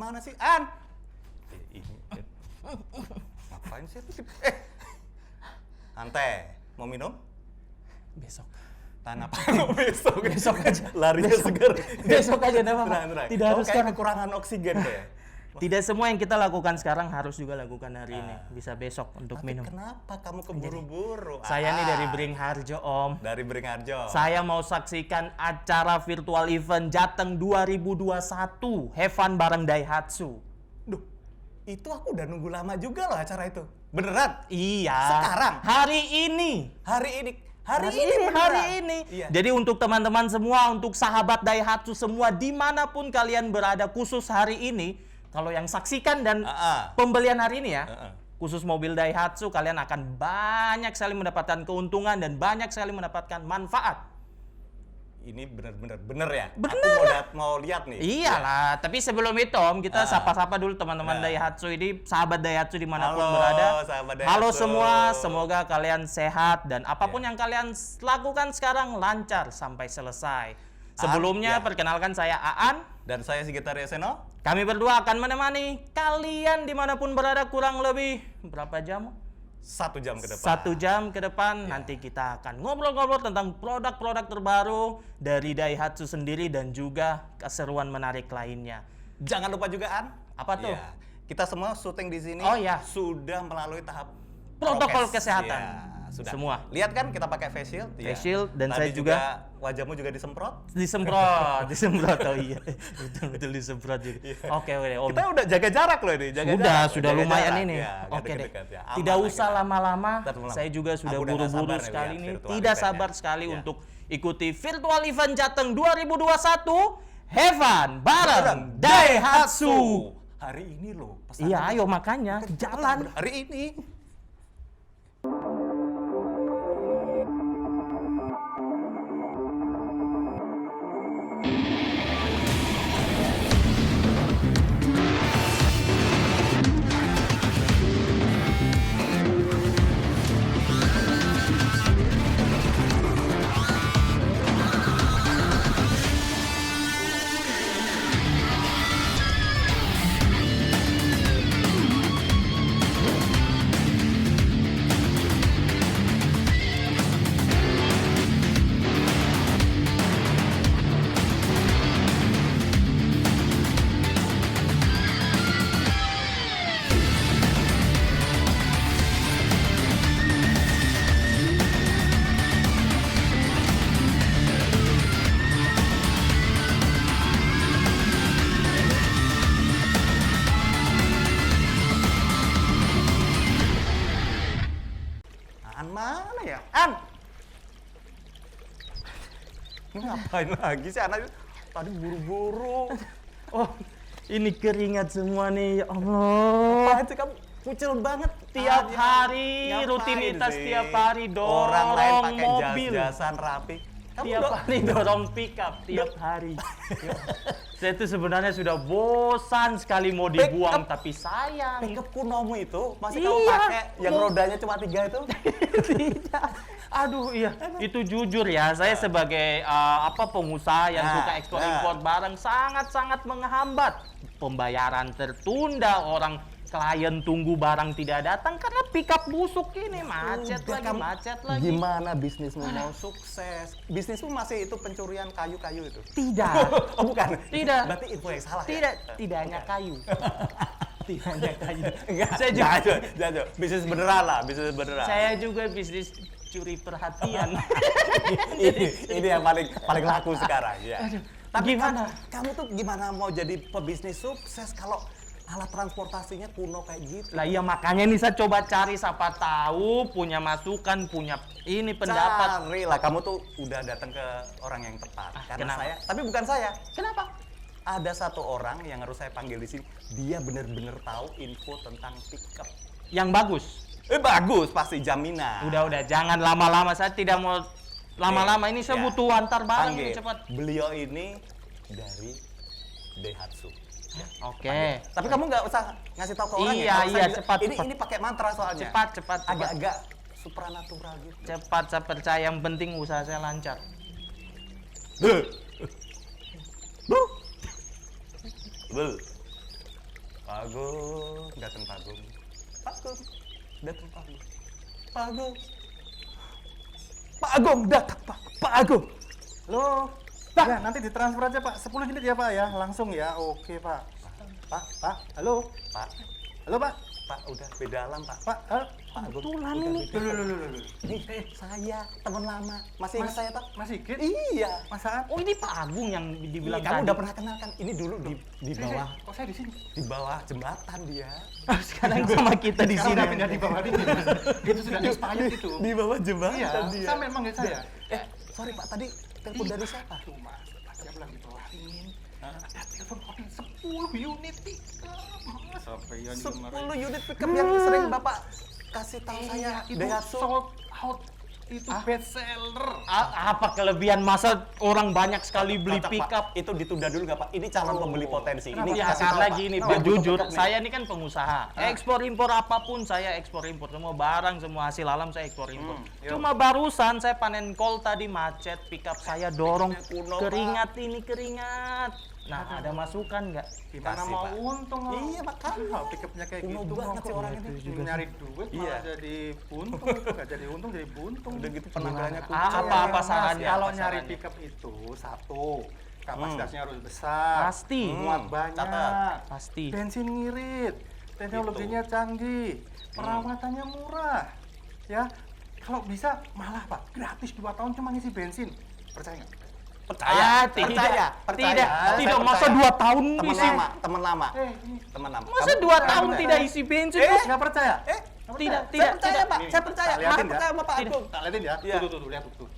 Mana sih, An? Ini. Ngapain sih? Ante, mau minum? Besok. Tahan apa? Besok. Besok aja. Larinya segar. Besok aja, enggak apa-apa. Tenang. Tidak harus kayak sekarang. kekurangan oksigen kayak. Tidak semua yang kita lakukan sekarang harus juga lakukan hari ini. Bisa besok untuk Tapi minum. kenapa kamu keburu-buru? Saya nih dari Beringharjo, Om. Dari Beringharjo. Saya mau saksikan acara virtual event Jateng 2021. Have fun bareng Daihatsu. Duh, itu aku udah nunggu lama juga loh acara itu. Beneran? Iya. Sekarang? Hari ini. Hari ini Hari beneran? ini. Iya. Jadi untuk teman-teman semua, untuk sahabat Daihatsu semua, dimanapun kalian berada, khusus hari ini, kalau yang saksikan dan pembelian hari ini ya, khusus mobil Daihatsu, kalian akan banyak sekali mendapatkan keuntungan dan banyak sekali mendapatkan manfaat. Ini bener ya? Bener. Aku mau lihat nih. Iyalah, tapi sebelum itu Om, kita sapa-sapa dulu teman-teman Daihatsu ini, sahabat Daihatsu dimanapun berada. Sahabat Daihatsu. Halo semua, semoga kalian sehat dan apapun yang kalian lakukan sekarang lancar sampai selesai. Sebelumnya perkenalkan saya Aan. Dan saya Sigit Aryaseno. Kami berdua akan menemani kalian dimanapun berada kurang lebih berapa jam? 1 jam ke depan. 1 jam ke depan nanti kita akan ngobrol-ngobrol tentang produk-produk terbaru dari Daihatsu sendiri dan juga keseruan menarik lainnya. Jangan lupa juga, An. Apa tuh? Iya. Kita semua syuting di sini Oh, iya. sudah melalui tahap Protokol prokes. kesehatan. Iya, sudah. Semua. Lihat kan kita pakai face shield? Iya. Face shield, dan Tadi saya juga wajahmu juga disemprot. disemprot. Oh iya. Betul disemprot juga. Oke, Om. Kita udah jaga jarak loh ini, jaga sudah jaga lumayan jarak. ini. Ya, nggak Oke deh. deket-deket ya. Aman Tidak lah usah kita. lama-lama. Lama-lama. Saya juga sudah Aku udah nggak buru-buru sabar nih sekali lihat ini. virtual Tidak event-nya. sabar sekali Ya. untuk ikuti virtual event Jateng 2021. Have fun bareng Daihatsu. Hari ini loh. pesanan Iya, ayo makanya jalan. Hari ini. An mana ya? An! Ini ngapain lagi sih anak itu? Tadi buru-buru. Oh, ini keringat semua nih, ya Allah. Apaan sih kamu? Kucil banget. Tiap Aja. hari, Ngapain rutinitas sih? tiap hari dorong Orang lain pakai mobil. jas-jasan rapi. Kamu Tiap hari dorong pickup, tiap hari. Saya tuh sebenarnya sudah bosan sekali mau dibuang, tapi sayang. pickup kunomu itu masih Iya. kamu pakai yang rodanya cuma 3 itu? Tidak. Aduh iya, itu jujur ya, saya sebagai pengusaha yang suka ekspor impor barang sangat-sangat menghambat. Pembayaran tertunda, orang klien tunggu barang tidak datang karena pickup busuk ini macet lagi. Gimana bisnismu mau sukses? Bisnismu masih itu pencurian kayu-kayu itu? Tidak. Oh bukan? Tidak. Berarti info yang salah Tidak hanya kayu. Tidak hanya kayu. Enggak, Saya juga, jangan. Bisnis beneran lah, bisnis beneran. saya juga bisnis curi perhatian. ini yang paling laku sekarang ya. Tapi Gimana? Kamu tuh gimana mau jadi pebisnis sukses kalau alat transportasinya kuno kayak gitu? Lah iya makanya nih saya coba cari, siapa tahu punya masukan, punya ini pendapat. Cari lah, kamu tuh udah datang ke orang yang tepat. Karena kenapa? tapi bukan saya. Kenapa? Ada satu orang yang harus saya panggil di sini. Dia bener-bener tahu info tentang pickup. Yang bagus. Bagus, pasti jaminan. Udah, jangan lama-lama. Saya tidak mau lama-lama. Ini saya butuh antar barang ini Panggil. cepat. Beliau ini dari Daihatsu. Oke. Tapi kamu nggak usah ngasih tahu ke orang Iya, ya. Kalau saya bilang, cepat. Ini pakai mantra soalnya. Cepat. Agak-agak supranatural gitu. Cepat, saya percaya. Yang penting usaha saya lancar. Bel. Pak Agung, datang Pak Agung. Pak Agung, datang Pak Agung. Pak Agung. Pak Agung datang Pak. Pak Agung. Halo. Pak. Ya, nanti ditransfer aja Pak. 10 unit ya Pak ya, langsung ya. Oke Pak. Pak. Halo. Pak, Halo Pak. Pak udah beda alam Pak. Pak. Pak Agung. Kebetulan udah ini. beda alam. Loh. Ini saya teman lama. Masih ingat saya Pak? Mas Sigit? Iya. Masaan? Oh, ini Pak Agung yang dibilang Kamu tadi. udah pernah kenal kan? Ini dulu di bawah Kok saya di sini? di bawah jembatan dia. Sekarang sama kita di Sekarang sini. udah pindah di bawah ini. Itu sudah expired itu. Di bawah jembatan Iya, dia. sampai manggil saya. Sorry Pak, tadi telepon dari siapa? Tuh Mas, tadi aku lagi bawain. Ada telepon order 10 unit tiket. Mas, sampai yang 10 unit pickup yang sering Bapak kasih tahu saya. itu Daihatsu. sold out. Itu best seller. Apa kelebihan masa orang banyak sekali beli Cocok, Pak. pickup? Itu ditunda dulu nggak Pak? Ini calon pembeli potensi. Kenapa? Ini Ya, kasih karena tahu, Pak. gini, Nah, biar butuh jujur, pickup nih. saya ini kan pengusaha. Ekspor impor apapun saya ekspor impor, semua barang, semua hasil alam saya ekspor impor. Cuma barusan saya panen kol tadi macet, pickup saya dorong Kuno, keringat ini keringat. Nah, ada masukan nggak? Gimana Kasih, mau Pak. untung? Iya, makanya. Pickupnya kayak Kuno gitu. banget kok. sih orang ini. Nyari duit Iya. malah jadi buntung. Itu nggak jadi untung, jadi buntung. Udah gitu penampilannya Gimana? kucing. Apa Mas, sarannya? Kalau Apa nyari sarannya? pickup itu satu, kapasitasnya harus besar. Pasti. Muat banyak. catat. Pasti. Bensin ngirit. Teknologinya canggih. Perawatannya murah. Ya. Kalau bisa malah Pak, gratis 2 tahun cuma ngisi bensin. Percaya nggak? Percaya, tidak, percaya. tidak, Saya tidak. Masa percaya. 2 tahun Teman isi, lama, teman lama. Ini Teman lama. masa Kamu- 2 tahun percaya. tidak isi bensin? nggak percaya? Eh, Nggak Tidak, percaya? tidak, saya percaya tidak. Pak, saya percaya. Tak liatin Malah ya. percaya sama Pak Tidak. Agung. Tak liatin ya. Iya. Tuh, lihat tuh.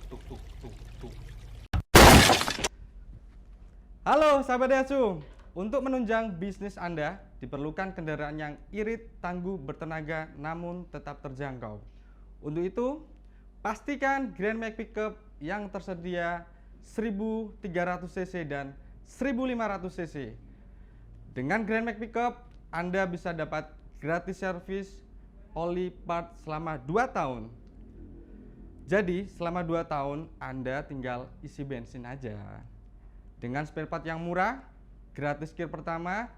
Halo sahabat Daihatsu, untuk menunjang bisnis Anda diperlukan kendaraan yang irit, tangguh, bertenaga, namun tetap terjangkau. Untuk itu, pastikan Grand Max Pickup yang tersedia 1300 cc dan 1500 cc. Dengan Grand Max Pickup, Anda bisa dapat gratis servis oli part selama 2 tahun. Jadi, selama 2 tahun Anda tinggal isi bensin aja. Dengan spare part yang murah, gratis kir pertama,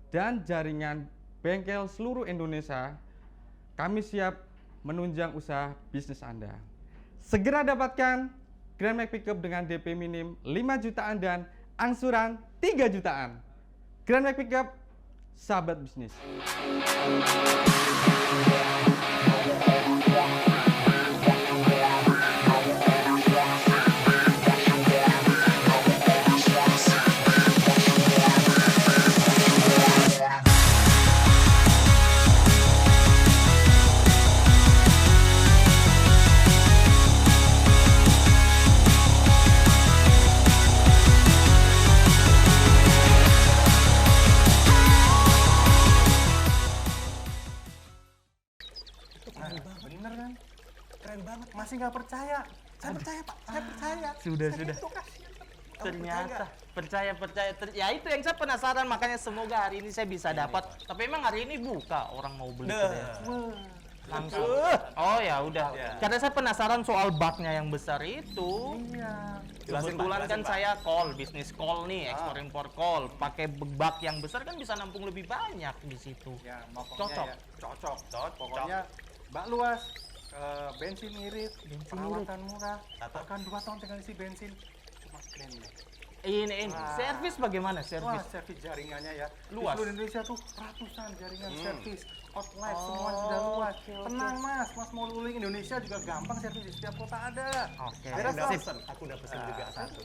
dan jaringan bengkel seluruh Indonesia, kami siap menunjang usaha bisnis Anda. Segera dapatkan Grand Max Pickup dengan DP minim 5 jutaan dan angsuran 3 jutaan. Grand Max Pickup, sahabat bisnis. Bener kan? Keren banget. Masih nggak percaya? Saya percaya Pak, saya percaya. Sudah. Itu kasihan. Kamu Ternyata percaya percaya. Ya itu yang saya penasaran, makanya semoga hari ini saya bisa dapat. Tapi emang hari ini buka orang mau beli nggak? kedai. Duh. Langsung. Oh ya udah. Ya. Karena saya penasaran soal baknya yang besar itu. Iya. Jelasin, Pak, Kebetulan jelasin, kan Pak. saya call, bisnis call nih, ekspor impor call. Pakai bak yang besar kan bisa nampung lebih banyak di situ. Ya, pokoknya Cocok. ya, cocok. Cocok. Pokoknya bak luas, bensin irit, Bensin perawatan murah, Atau- bahkan 2 tahun tinggal isi bensin. Cuma Grand Max. Ini Wah. servis bagaimana Wah, servis? servis jaringannya ya. Luas. Di seluruh Indonesia tuh ratusan jaringan servis. Outlet Oh, semua sudah luas. oke. Tenang Mas, Mas mau keliling Indonesia juga gampang, servis di setiap kota ada. Oke. Aku Beres, udah Mas? pesen, aku udah pesen juga satu.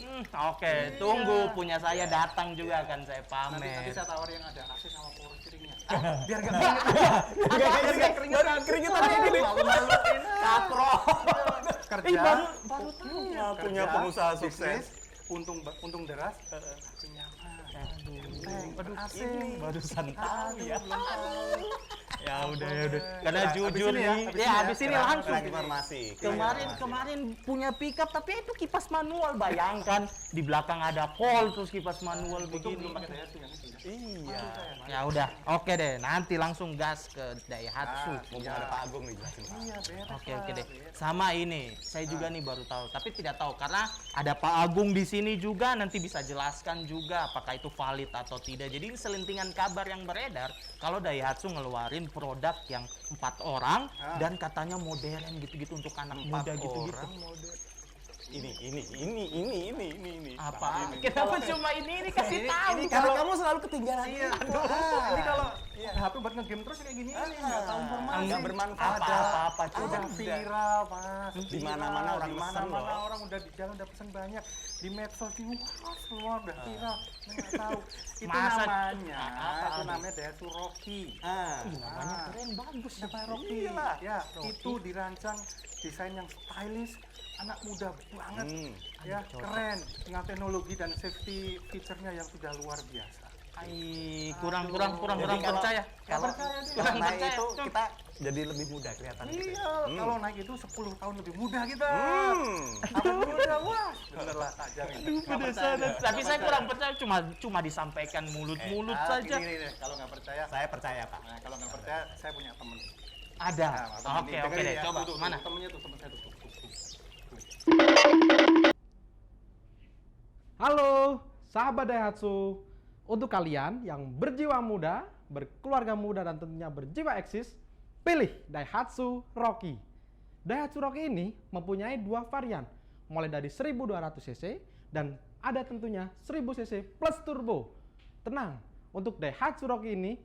Oke, tunggu punya saya datang juga akan saya Nanti pamer. saya tawar yang ada AC sama power steeringnya. Biar gak Baru keringetan kayak gini. malu-maluin. Katro. Kerja. baru tahu. Iya, Punya kerja, pengusaha bisnis, sukses. untung deras, tapi nyaman. Enteng, Aduh, AC. ini barusan tahu ya. Belum tahu. Ya udah. Karena Habis jujur ini ya, nih, habis ya ini ya. habis ini Kurang langsung. informasi. Kemarin punya pickup tapi itu kipas manual, bayangkan di belakang ada kol terus kipas manual begini. Belum pakai Daihatsu yang itu ya. Iya. Ya udah, oke deh. Nanti langsung gas ke Daihatsu. Mumpung ada Pak Agung nih jelasin Pak. Iya, beres. Oke Pak, deh. beres. Sama ini, saya juga nih baru tahu, tapi tidak tahu karena ada Pak Agung di sini juga, nanti bisa jelaskan juga apakah itu valid atau tidak. Jadi ini selentingan kabar yang beredar kalau Daihatsu ngeluarin produk yang 4 orang dan katanya modern gitu-gitu untuk anak muda gitu-gitu. Orang model. Ini. Apa? Kenapa cuma ini kasih tahu? Ini karena kamu selalu ketinggalan. Iya, ini kalau HP buat ngegame terus kayak gini nih, nggak tahu informasi. Enggak bermanfaat. Apa-apa, Udah coba. viral, Mas. Di mana-mana orang di pesen mana-mana loh. orang udah di jalan udah pesen banyak. Di medsos di wah semua udah viral. Nggak tahu. Itu Masa- namanya, apa itu ada? namanya Daihatsu Rocky. Namanya keren, bagus. Namanya Rocky. Iyalah. Ya, itu dirancang desain yang stylish, anak muda banget. Ya, keren dengan teknologi dan safety feature-nya yang sudah luar biasa. Kurang Jadi percaya. Kalau percaya dia. kurang naik percaya. itu kita jadi lebih muda kelihatan. Iya, kalau naik itu 10 tahun lebih muda kita. Hmm. Awet muda, wah. Bener lah, tak jamin. Nggak percaya deh. Tapi saya kurang percaya, cuma disampaikan mulut-mulut saja. Gini deh, kalau nggak percaya, Saya percaya Pak. nah kalau nggak percaya, saya punya temen. Ada. Nah, temen Oke ini, oke dengerin deh, ya. coba Tuh, mana? Temennya tuh, temen saya tuh. Halo, sahabat Daihatsu. Untuk kalian yang berjiwa muda, berkeluarga muda, dan tentunya berjiwa eksis, pilih Daihatsu Rocky. Daihatsu Rocky ini mempunyai 2 varian, mulai dari 1200 cc dan ada tentunya 1000 cc plus turbo. Tenang, untuk Daihatsu Rocky ini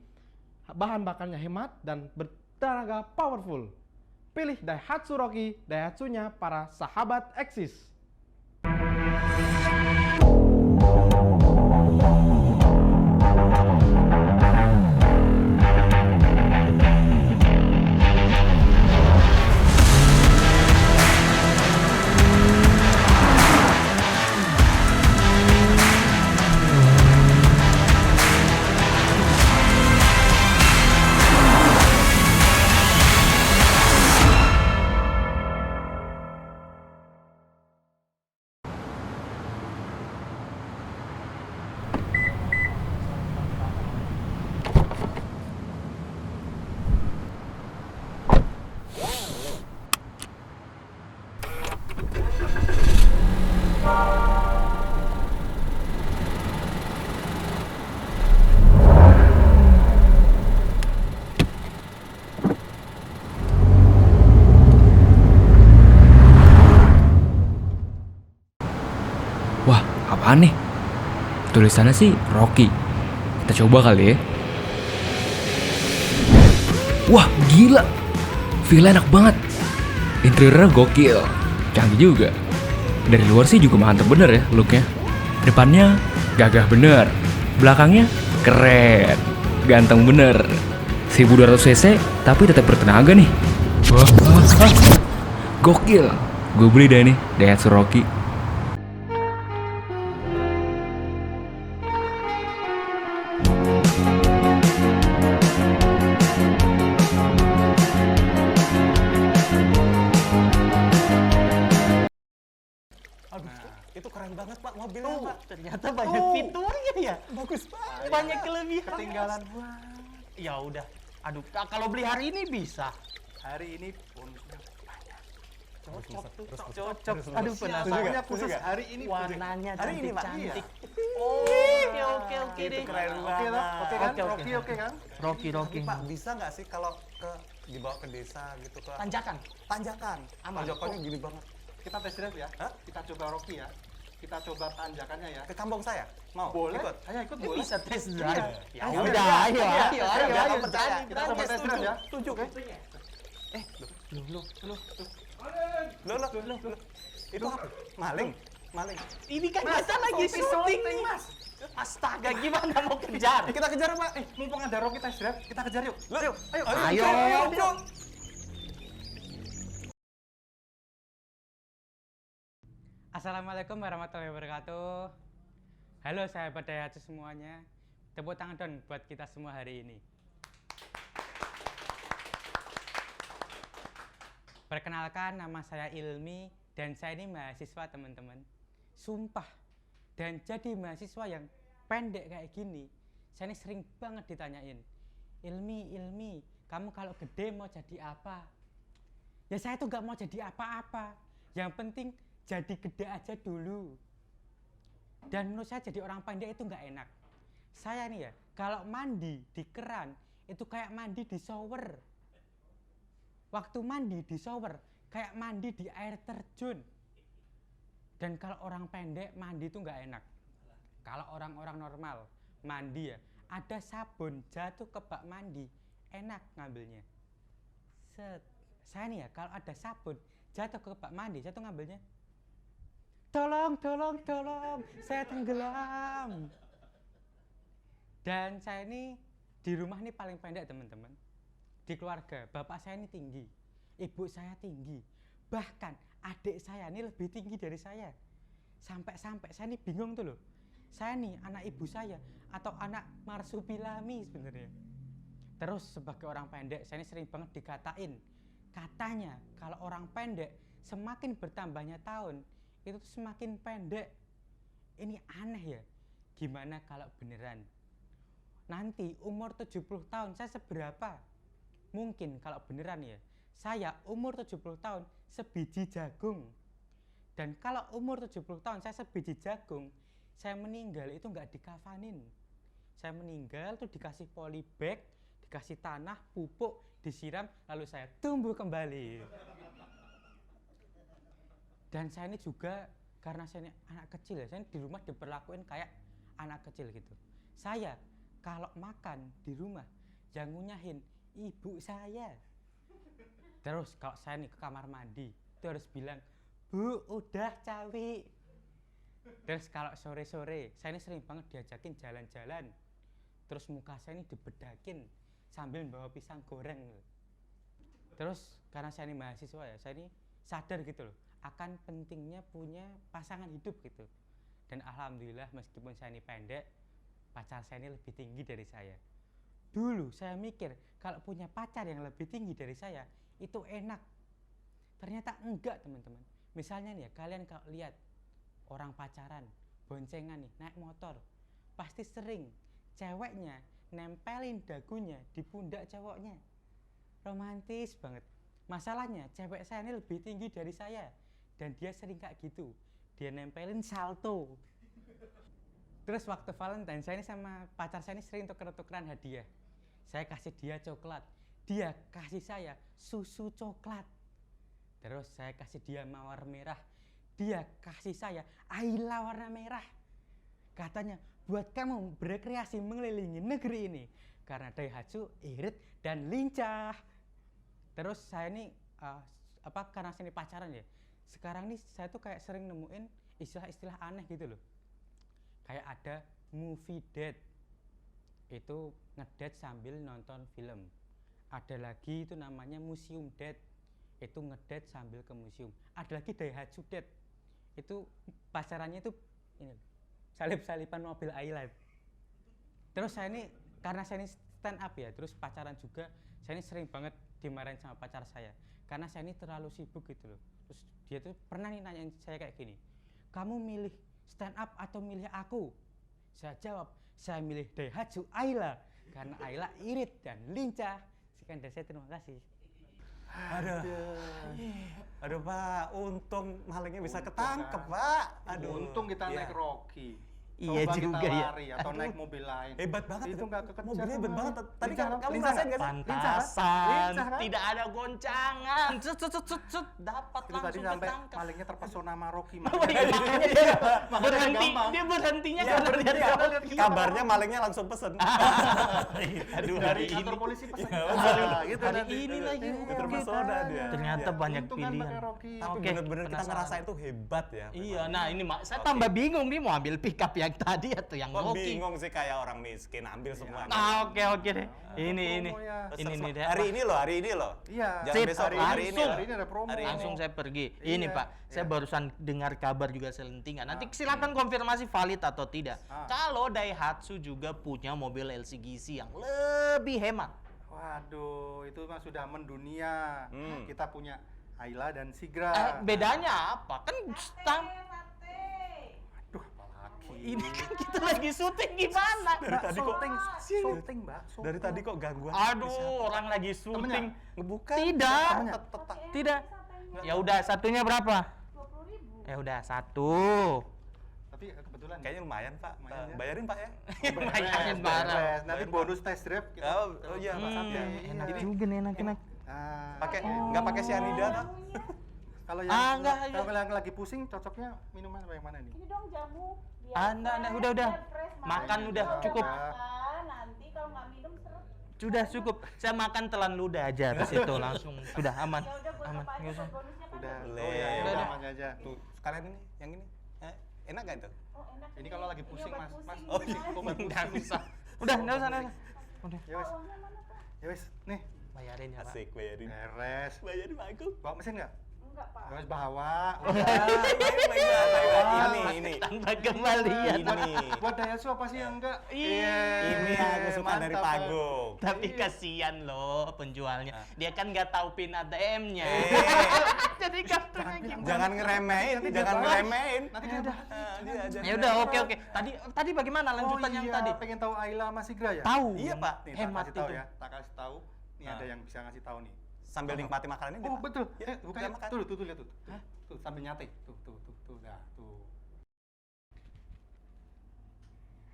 bahan bakarnya hemat dan bertenaga powerful. Pilih Daihatsu Rocky, Daihatsunya para sahabat eksis. Wah, apaan nih? Tulisannya sih Rocky. Kita coba kali ya. Wah, gila. Villa enak banget. Interiornya gokil. Canggih juga. Dari luar sih juga mantep bener ya looknya. Depannya gagah bener. Belakangnya keren. Ganteng bener. 1200 cc tapi tetap bertenaga nih. Wah, gokil. Gue beli deh nih Daihatsu Rocky. Aduh, itu keren banget Pak mobilnya Pak. Ternyata banyak fiturnya ya. Bagus banget. Banyak kelebihan. Ketinggalan banget. Ya udah. Aduh, kalau beli hari ini bisa. Hari ini bonusnya banyak. Cocok tuh, terus, cocok. terus. Aduh, Setuju penasaran. nggak? Pokoknya Setuju khusus nggak? hari ini. Warnanya Hari ini, Pak. cantik-cantik. Iya. Oke Itu deh. keren Oke lah, oke kan? Oke, oke. Rocky kan? Rocky. Pak, bisa nggak sih kalau dibawa ke desa gitu ke Tanjakan. tanjakan? Aman. Tanjakannya gini banget. Kita tes drive ya. Hah? Kita coba Rocky ya. Kita coba tanjakannya ya. Ke kampung saya. Mau? Boleh? Ikut? Ayo ikut Ini boleh. bisa tes Iya. drive. Ya Ayo, udah, iya. ayo, Iya, ayo, iya, ayo, iya, ayo, percaya. berani, Kita berani, coba tes setuju. drive ya. Setuju. Oke. Loh. Itu apa? Maling. Ini kan kita lagi syuting nih, Mas. Astaga, gimana mau kejar? Kita kejar Pak. Mumpung ada Rocky test drive, kita kejar yuk. Loh, Ayo. Assalamualaikum warahmatullahi wabarakatuh. Halo sahabat Daihatsu semuanya. Tepuk tangan dong buat kita semua hari ini. Perkenalkan, nama saya Ilmi dan saya ini mahasiswa, teman-teman. Sumpah, dan jadi mahasiswa yang pendek kayak gini, saya ini sering banget ditanyain, Ilmi, kamu kalau gede mau jadi apa? Ya saya tuh gak mau jadi apa-apa. Yang penting jadi gede aja dulu. Dan menurut saya jadi orang pendek itu gak enak. Saya nih ya, kalau mandi di keran itu kayak mandi di shower. Waktu mandi di shower kayak mandi di air terjun. Dan kalau orang pendek mandi itu nggak enak. Kalau orang-orang normal mandi ya, ada sabun jatuh ke bak mandi, enak ngambilnya. Set. Saya nih ya, kalau ada sabun jatuh ke bak mandi, saya tuh ngambilnya, tolong, saya tenggelam. Dan saya ini di rumah ini paling pendek, teman-teman. Di keluarga, bapak saya ini tinggi, ibu saya tinggi, bahkan adik saya ini lebih tinggi dari saya. Sampai-sampai saya ini bingung tuh loh, saya nih anak ibu saya atau anak marsupilami sebenarnya. Terus sebagai orang pendek, saya ini sering banget dikatain, katanya kalau orang pendek semakin bertambahnya tahun, itu tuh semakin pendek. Ini aneh ya, gimana kalau beneran? Nanti umur 70 tahun saya seberapa? Mungkin kalau beneran ya, saya umur 70 tahun sebiji jagung. Dan kalau umur 70 tahun saya sebiji jagung, saya meninggal itu nggak dikafanin. Saya meninggal tuh dikasih polybag, dikasih tanah, pupuk, disiram, lalu saya tumbuh kembali. Dan saya ini juga, karena saya ini anak kecil ya, saya di rumah diperlakuin kayak anak kecil gitu. Saya kalau makan di rumah, yang ngunyahin ibu saya. Terus kalau saya nih ke kamar mandi, itu harus bilang, Bu, udah cawi. Terus kalau sore-sore, saya ini sering banget diajakin jalan-jalan. Terus muka saya ini dibedakin sambil bawa pisang goreng. Terus karena saya ini mahasiswa ya, saya ini sadar gitu loh, akan pentingnya punya pasangan hidup gitu. Dan alhamdulillah meskipun saya ini pendek, pacar saya ini lebih tinggi dari saya. Dulu saya mikir kalau punya pacar yang lebih tinggi dari saya itu enak. Ternyata enggak, teman-teman. Misalnya nih ya, kalian kalau lihat orang pacaran, boncengan nih, naik motor, pasti sering ceweknya nempelin dagunya di pundak cowoknya. Romantis banget. Masalahnya cewek saya ini lebih tinggi dari saya dan dia sering kayak gitu. Dia nempelin salto. Terus waktu Valentine, saya ini sama pacar saya ini sering tuker-tukeran hadiah. Saya kasih dia coklat, dia kasih saya susu coklat. Terus saya kasih dia mawar merah, dia kasih saya Ayla warna merah. Katanya, buat kamu berkreasi mengelilingi negeri ini, karena Daihatsu irit dan lincah. Terus saya ini, karena saya ini pacaran ya, sekarang nih saya tuh kayak sering nemuin istilah-istilah aneh gitu loh. Kayak ada movie date, itu ngedate sambil nonton film. Ada lagi itu namanya museum date, itu ngedate sambil ke museum. Ada lagi Daihatsu date, itu pacarannya itu ini, salip-salipan mobil Ayla. Terus saya ini, karena saya ini stand up ya, terus pacaran juga, saya ini sering banget dimarahin sama pacar saya, karena saya ini terlalu sibuk gitu loh. Terus dia tuh pernah nih nanyain saya kayak gini, kamu milih stand up atau milih aku? Saya jawab, saya milih Daihatsu Ayla karena Ayla irit dan lincah. Sekian dari saya, terima kasih. Aduh Pak, untung malingnya bisa ketangkep Pak. Aduh. Untung kita Iya. naik Rocky. Iya Coba juga kita ya. lari atau naik mobil lain. Hebat banget Itu nggak kekejar. mobilnya hebat sama banget. dia. Tadi Lincah, kamu lincah ngerasain nggak? nggak sih? Pantasan, Lincah kan? tidak ada goncangan. Cut, dapat Itu tadi langsung sampai ketangkap. malingnya terpesona sama Rocky. Oh iya, makanya dia berhenti, gampang. dia berhentinya Iya, karena berhenti, lihat apa? Rocky. Kabarnya malingnya langsung pesen. Aduh, Dari hari kantor ini polisi pesan. hari nanti. ini lagi. Terpesona dia. Ternyata banyak Untung kan pilihan. pakai Rocky. Tapi Oke, bener-bener kita penasaran. ngerasa itu hebat ya. Iya, nah ini saya Oke. tambah bingung nih mau ambil pickup yang tadi atau yang Kok Rocky. bingung sih, kayak orang miskin ambil semuanya. Nah, oke deh. Ini promo ya. ini nih deh. Hari ini loh. Iya. Jangan Sip, besok, hari ini langsung. loh. Hari ini ada promo. Hari ini. Langsung saya pergi. Iya, Ini Pak, saya iya. barusan dengar kabar juga selentingan. Nanti silakan konfirmasi valid atau tidak. Kalau Daihatsu juga punya mobil LCGC yang lebih hemat. Waduh, itu mah sudah mendunia. Hmm. Kita punya Ayla dan Sigra. Bedanya apa? Kan Aduh, apalagi. ini kan kita lagi syuting gimana? Mbak, tadi kok- syuting, Mbak. Dari tadi kok gangguan? Aduh, orang lagi syuting. Ngebuka. Tidak. Temennya? Tidak. Ya udah, satunya berapa? 20.000. Ya udah, satu. Tapi kebetulan Kayaknya lumayan, Pak. Lumayan, ya. Bayarin, Pak ya. Lumayan barang. Nanti bonus test drive kita. Oh iya, Pak. Ya. Enak Ini juga nih enak-enak. Nah, pakai nggak pakai cyanida tuh? kalau Ah, yang enggak, kalau yang lagi pusing cocoknya minuman apa yang mana nih? Ini dong jamu. Enggak, udah. Biar fresh, Makan udah, Kalau cukup. makan, nanti kalau nggak minum seret. Sudah cukup. Saya makan telan ludah aja terus itu langsung. Sudah aman. Ya udah buat Aman. apa Nggak aja usah. buat bonusnya kan. Udah. Boleh. Oh, ya, Udah, udah, udah. aman aja. Tuh, sekalian ini, yang ini. Enak nggak itu? Oh, enak. Ini kalau lagi pusing, obat Mas. pusing, Mas, Oh, pusing, obat Enggak pusing. usah. Udah, enggak usah. Udah. Ya wes. Uangnya mana, Pak? Ya wes, nih. Bayarin ya, Pak. Asik, bayarin. Beres. Bayarin Pak aku. Bawa mesin nggak? Enggak, Pak. Ya wes bawa. Ini. Tanpa kembalian. Ini. Buat Daihatsu apa sih yang enggak? Ini aku suka dari mantap, Pagong. Tapi kasihan loh penjualnya. Dia kan nggak tahu pin ATM-nya. Jadi kartunya gimana? Jangan ngeremehin, Nanti jangan dia ngeremehin. Nanti dia ada. Ya udah, oke. Tadi bagaimana lanjutan yang tadi? Pengen tahu Ayla sama Sigra ya? Tahu. Iya, Pak. Nih, Hemat tak kasih tahu itu. ya. Tak kasih tahu. Nih ada yang bisa ngasih tahu nih. Sambil nikmati makanan ini. Oh Pak. betul. Ya, Bukan kita makan. tuh lihat tuh. Tuh sambil nyate. Tuh dah tuh.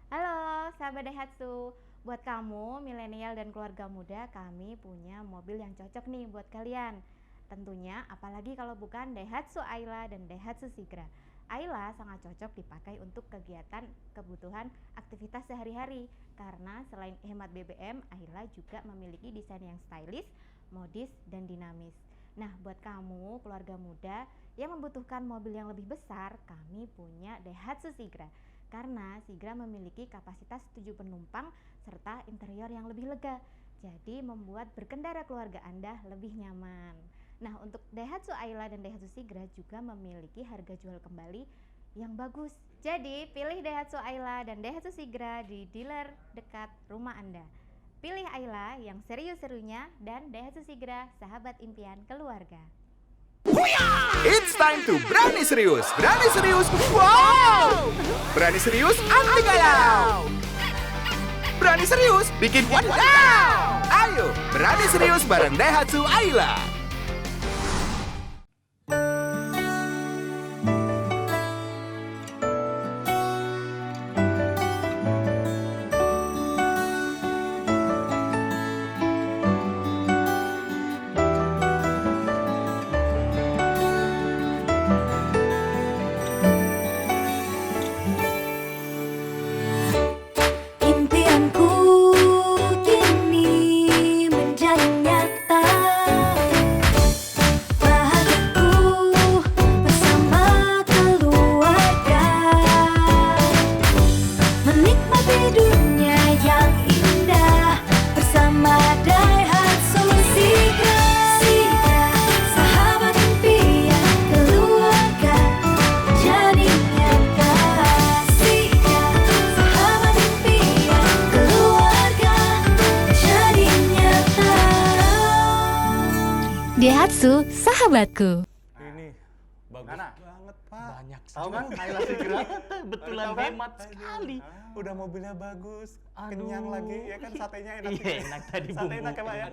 Halo, sahabat Daihatsu. Buat kamu, milenial dan keluarga muda, kami punya mobil yang cocok nih buat kalian. Tentunya, apalagi kalau bukan Daihatsu Ayla dan Daihatsu Sigra. Ayla sangat cocok dipakai untuk kegiatan kebutuhan aktivitas sehari-hari. Karena selain hemat BBM, Ayla juga memiliki desain yang stylish, modis, dan dinamis. Nah, buat kamu, keluarga muda yang membutuhkan mobil yang lebih besar, kami punya Daihatsu Sigra. Karena Sigra memiliki kapasitas 7 penumpang serta interior yang lebih lega. Jadi membuat berkendara keluarga Anda lebih nyaman. Nah, untuk Daihatsu Ayla dan Daihatsu Sigra juga memiliki harga jual kembali yang bagus. Jadi, pilih Daihatsu Ayla dan Daihatsu Sigra di dealer dekat rumah Anda. Pilih Ayla yang serius-serunya dan Daihatsu Sigra sahabat impian keluarga. It's time to berani serius. Berani serius. Wow! Berani serius anti galau. Berani serius bikin wadaw. Ayo, berani serius bareng Daihatsu Ayla. Impianku kini menjadi nyata. Bahagiaku bersama keluarga, menikmati dunia yang indah bersama Daihatsu Sigra. Sigra, sahabat impian keluarga jadi nyata. Sigra, sahabat impian keluarga jadi nyata. Daihatsu, sahabatku. Ini bagus Mana? banget, Pak. Banyak Tahu kan Ayla Sigra? Betulan Tahu kan? hemat sekali. Udah mobilnya bagus, Aduh. kenyang lagi, ya kan satenya enak. Iya, enak tadi Sate bumbu. enak ya, Pak ya?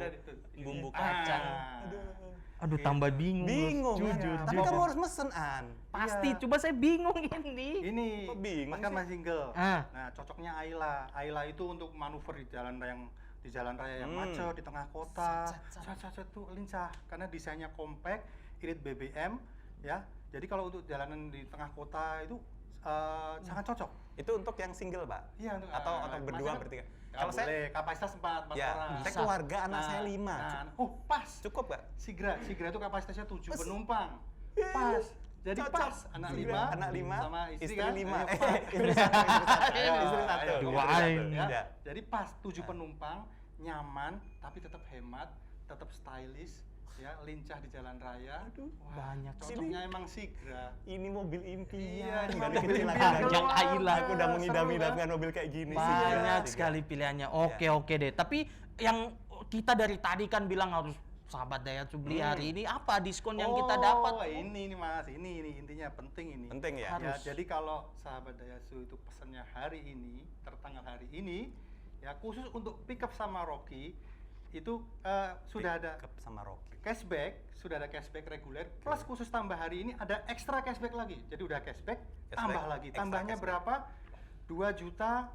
Bumbu kacang. Ah. Aduh, tambah bingung. Bos. Bingung, Jujur. Tapi kamu harus mesen, An. Pasti, Iya. coba saya bingung ini. Ini Kok bingung Mas kan sih? masih single. Ah. Nah, cocoknya Ayla. Ayla itu untuk manuver di jalan raya yang macet di tengah kota. Sat tuh lincah karena desainnya kompak, irit BBM ya. Jadi kalau untuk jalanan di tengah kota itu sangat cocok. Itu untuk yang single, Pak? Iya, untuk Atau Mas berdua, kan- bertiga? Kalau boleh, kapasitas 4 Ya, orang. saya keluarga, anak saya 5. Oh, pas. Cukup nggak? Sigra itu kapasitasnya 7 penumpang. Pas. Jadi Cocok. pas anak Sigra, 5, anak 5, sama istri, istri kan? 5. Ayo, pas. Istri satu. Ayo, Istri satu. ayo, Dua istri aing. satu, ya. Ya. Jadi pas 7 penumpang, nyaman tapi tetap hemat, tetap stylish, ya, lincah di jalan raya. banyak. Cocoknya emang Sigra. Ini mobil impian. Iya, ini Dari mobil kecil impian aku Yang udah- Ayla. Aku udah Seru, mengidam-idamkan mobil kayak gini. Banyak Sigra. sekali pilihannya. Oke deh. Tapi yang kita dari tadi kan bilang harus sahabat Daihatsu beli hari ini, apa diskon yang kita dapat? Oh, ini nih Mas, ini intinya penting ini. Penting ya? Ya, jadi kalau sahabat Daihatsu itu pesannya hari ini, tertanggal hari ini, ya khusus untuk pick up sama Rocky itu sudah ada Pick up sama Rocky. cashback, sudah ada cashback reguler, plus khusus tambah hari ini ada extra cashback lagi. Jadi udah cashback, tambah lagi. extra Tambahnya cashback. berapa? 2 juta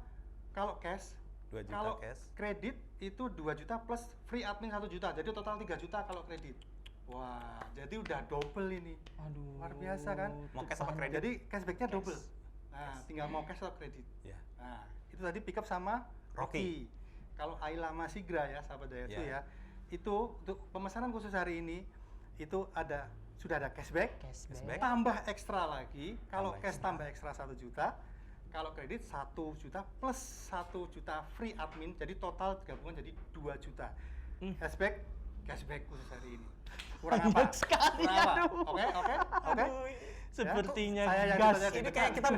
kalau cash. 2 juta Kalau cash. kredit itu 2 juta plus free admin 1 juta. Jadi total 3 juta kalau kredit. Wah, jadi udah double ini. Aduh. Luar biasa kan? Mau cash apa kredit? Jadi cashbacknya double. Nah, tinggal mau cash atau kredit. Ya. Nah, itu tadi pick up sama Rocky. Kalau Ayla Masigra ya, sahabat Daihatsu Ya. ya, itu untuk pemesanan khusus hari ini itu sudah ada cashback, Cashback. tambah ekstra lagi. Kalau Tambah cash ekstra. tambah ekstra 1 juta. Kalau kredit 1 juta plus 1 juta free admin, jadi total gabungan jadi 2 juta. Cashback khusus hari ini. Kurang apa? Banyak sekali, Kurang apa? aduh. Oke. Sepertinya Saya yang gas. ditanya Ini kayak kita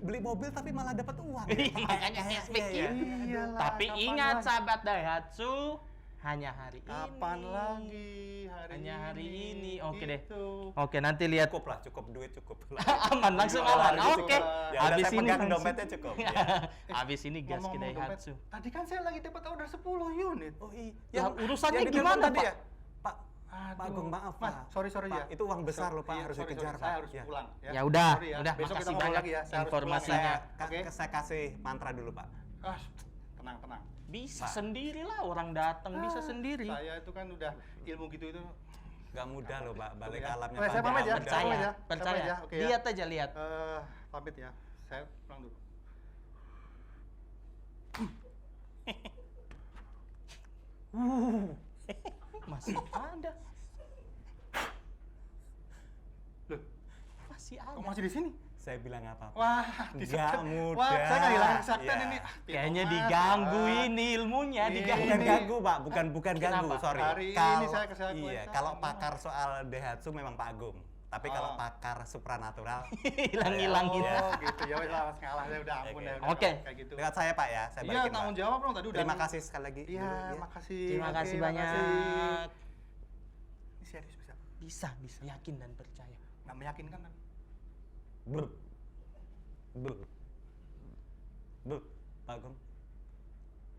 beli mobil tapi malah dapat uang. Iya, makanya cashback ya. Iyalah, Tapi kapan ingat lagi? sahabat Daihatsu, hanya hari Kapan ini. lagi Hanya hari ini. Oke deh. Gitu. Oke, nanti lihat. Cukup lah, cukup duit cukup. Aman, langsung Iya, aman. gitu Oke. lah. Ya, Habis saya ini pegang langsung. dompetnya cukup. Ya. Habis ini gas ke Ngomong-ngomong dompet, Daihatsu. tadi kan saya lagi dapat order 10 unit. Oh iya. Lah, urusannya yang ditelepon gimana, tadi Pak? ya? Pak, Pak Agung, maaf Mas, Pak. sorry Pak, ya. itu uang besar loh Pak, Iya, harus sorry, dikejar sorry. Pak. Saya harus Ya. pulang Ya udah, Sorry ya. udah, Besok makasih kita ngobrol banyak lagi ya. Saya harus informasinya. pulang ya. Oke. Saya kasih mantra dulu Pak. Ah, tenang. Bisa sendirilah, orang datang bisa sendiri. Saya itu kan udah ilmu gitu itu. Gak mudah loh Pak, balik Ya. alamnya Oke, Pak. saya pamit ya. Gak mudah. Percaya, Pamit ya. percaya. Pamit ya. Oke ya. Lihat aja, lihat. Pamit ya. Saya pulang dulu. Masih ada. Loh, Masih kok ada. masih di sini? Saya bilang apa Pak? Wah, Nggak disekat. mudah. Wah, saya kehilangan kesaktian Iya. ini. Kayaknya Mas. diganggu Ah. ini ilmunya, Iya. diganggu. Bukan ganggu Pak, bukan ganggu, Kenapa? sorry. Hari ini Kalau- saya kesalahan Iya, kualitas. kalau pakar soal Daihatsu memang Pak Agung. Tapi kalau Oh. pakar supranatural Hilang-hilang Oh, gitu. gitu. Ya wes lah, Mas, ngalah ya udah ampun Oke. ya. Oke. Kayak gitu. lewat saya Pak ya, saya Iya, balikin tanggung Pak. jawab dong tadi udah. Terima kasih sekali lagi. Iya, Dulu, ya. makasih. Terima Oke, kasih makasih. banyak. Ini serius bisa. Bisa yakin dan percaya. Nggak meyakinkan kan? Bro. Pak Agung.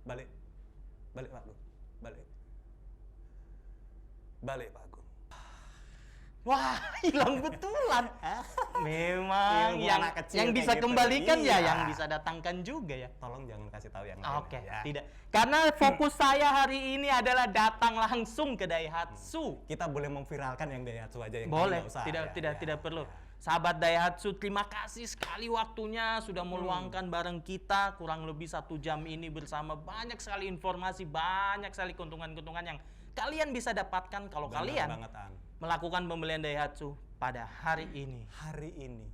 Balik Pak Agung. Balik Pak Agung. Wah, hilang betulan. Memang Ilmu yang anak kecil yang kayak bisa gitu. kembalikan ya, Iya. yang bisa datangkan juga ya. Tolong jangan kasih tahu yang lain. Oke, ya. tidak. Karena fokus saya hari ini adalah datang langsung ke Daihatsu. Kita boleh memviralkan yang Daihatsu aja yang Boleh, nggak usah. tidak perlu. Sahabat Daihatsu, terima kasih sekali waktunya sudah meluangkan bareng kita kurang lebih 1 jam ini bersama. Banyak sekali informasi, banyak sekali keuntungan-keuntungan yang kalian bisa dapatkan kalau Bener kalian banget, Ang. melakukan pembelian Daihatsu pada hari ini. Hari ini.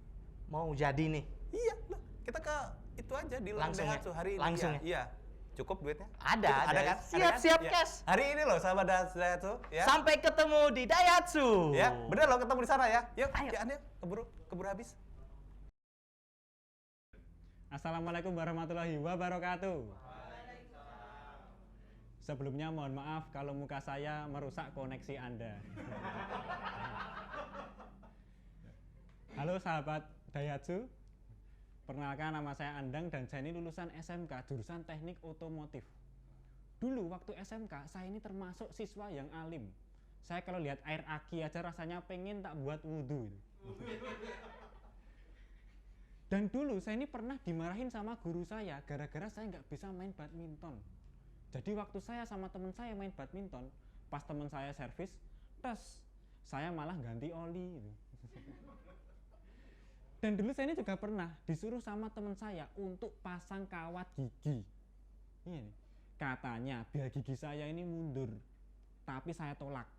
Mau jadi nih? Iya, loh. Kita ke itu aja di Langsung ya? Daihatsu hari ini. Langsung ya? Iya. Cukup duitnya? Ada, Cukup, ada. kan? Siap, Iya. cash. Hari ini loh sahabat Daihatsu, ya. Sampai ketemu di Daihatsu. Ya, bener loh ketemu di sana ya. Yuk, Ayo. ya Anda keburu habis. Assalamualaikum warahmatullahi wabarakatuh. Sebelumnya mohon maaf kalau muka saya merusak koneksi Anda. Halo sahabat Daihatsu. Perkenalkan, nama saya Andang dan saya ini lulusan SMK jurusan Teknik Otomotif. Dulu waktu SMK saya ini termasuk siswa yang alim. Saya kalau lihat air aki aja rasanya pengen tak buat wudhu. Dan dulu saya ini pernah dimarahin sama guru saya gara-gara saya nggak bisa main badminton. Jadi waktu saya sama teman saya main badminton, pas teman saya servis, saya malah ganti oli. Dan dulu saya ini juga pernah disuruh sama teman saya untuk pasang kawat gigi. Ini katanya biar gigi saya ini mundur, tapi saya tolak.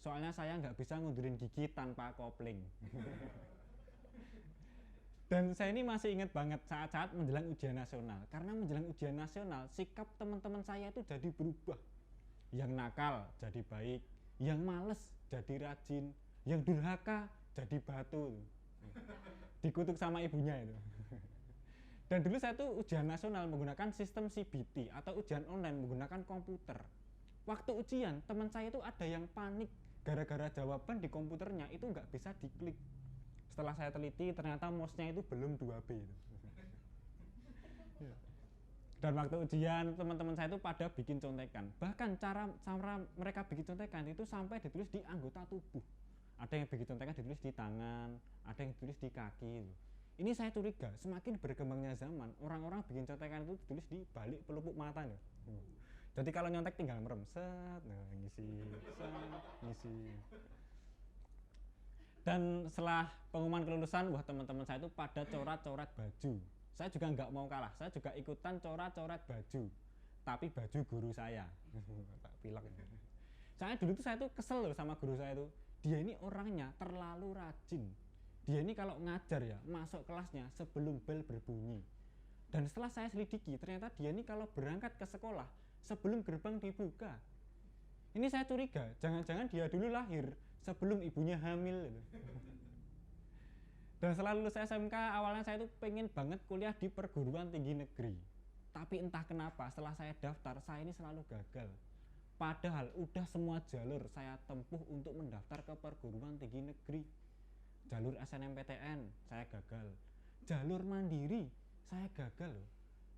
Soalnya saya nggak bisa ngundurin gigi tanpa kopling. Dan saya ini masih ingat banget saat-saat menjelang ujian nasional. Karena menjelang ujian nasional, sikap teman-teman saya itu jadi berubah. Yang nakal jadi baik, yang males jadi rajin, yang durhaka jadi batu. Dikutuk sama ibunya itu. Dan dulu saya tuh ujian nasional menggunakan sistem CBT atau ujian online menggunakan komputer. Waktu ujian, teman saya itu ada yang panik gara-gara jawaban di komputernya itu nggak bisa diklik. Setelah saya teliti, ternyata mouse-nya itu belum 2B itu. Dan waktu ujian, teman-teman saya itu pada bikin contekan. Bahkan cara mereka bikin contekan itu sampai ditulis di anggota tubuh. Ada yang bikin contekan ditulis di tangan, ada yang ditulis di kaki itu. Ini saya curiga, semakin berkembangnya zaman, orang-orang bikin contekan itu ditulis di balik pelupuk mata loh. Jadi kalau nyontek tinggal merem, set, nah, ngisi. Dan setelah pengumuman kelulusan, wah teman-teman saya itu pada coret-coret baju. Saya juga nggak mau kalah, saya juga ikutan coret-coret baju. Tapi baju guru saya. Tak pilek. Saya tuh kesel loh sama guru saya itu. Dia ini orangnya terlalu rajin. Dia ini kalau ngajar ya, masuk kelasnya sebelum bel berbunyi. Dan setelah saya selidiki, ternyata dia ini kalau berangkat ke sekolah sebelum gerbang dibuka. Ini saya curiga, jangan-jangan dia dulu lahir sebelum ibunya hamil. Dan setelah lulus SMK, awalnya saya tuh pengen banget kuliah di perguruan tinggi negeri. Tapi entah kenapa setelah saya daftar, saya ini selalu gagal. Padahal udah semua jalur saya tempuh untuk mendaftar ke perguruan tinggi negeri. Jalur SNMPTN, saya gagal. Jalur mandiri, saya gagal loh.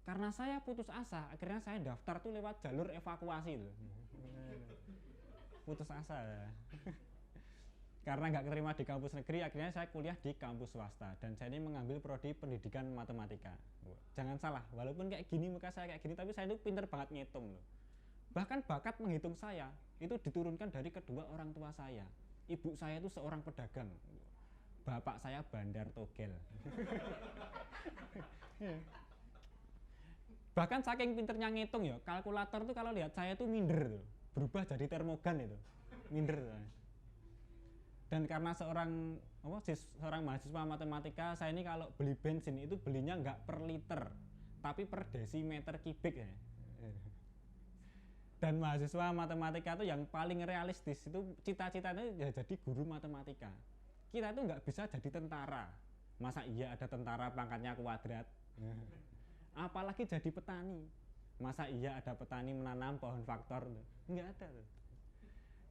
Karena saya putus asa, akhirnya saya daftar tuh lewat jalur evakuasi loh. Putus asa ya. Karena nggak keterima di kampus negeri, akhirnya saya kuliah di kampus swasta. Dan saya ini mengambil prodi pendidikan matematika. Jangan salah, walaupun kayak gini muka saya kayak gini, tapi saya itu pinter banget ngitung loh. Bahkan bakat menghitung saya itu diturunkan dari kedua orang tua saya. Ibu saya itu seorang pedagang, bapak saya bandar togel. Bahkan saking pinternya ngitung ya, kalkulator tuh kalau lihat saya tuh minder tuh, berubah jadi termogan itu, minder. Dan karena seorang mahasiswa matematika, saya ini kalau beli bensin itu belinya nggak per liter, tapi per desimeter kubik ya. Dan mahasiswa matematika itu yang paling realistis itu cita-citanya ya jadi guru matematika. Kita itu nggak bisa jadi tentara. Masa iya ada tentara pangkatnya kuadrat? Apalagi jadi petani. Masa iya ada petani menanam pohon faktor? Nggak ada loh.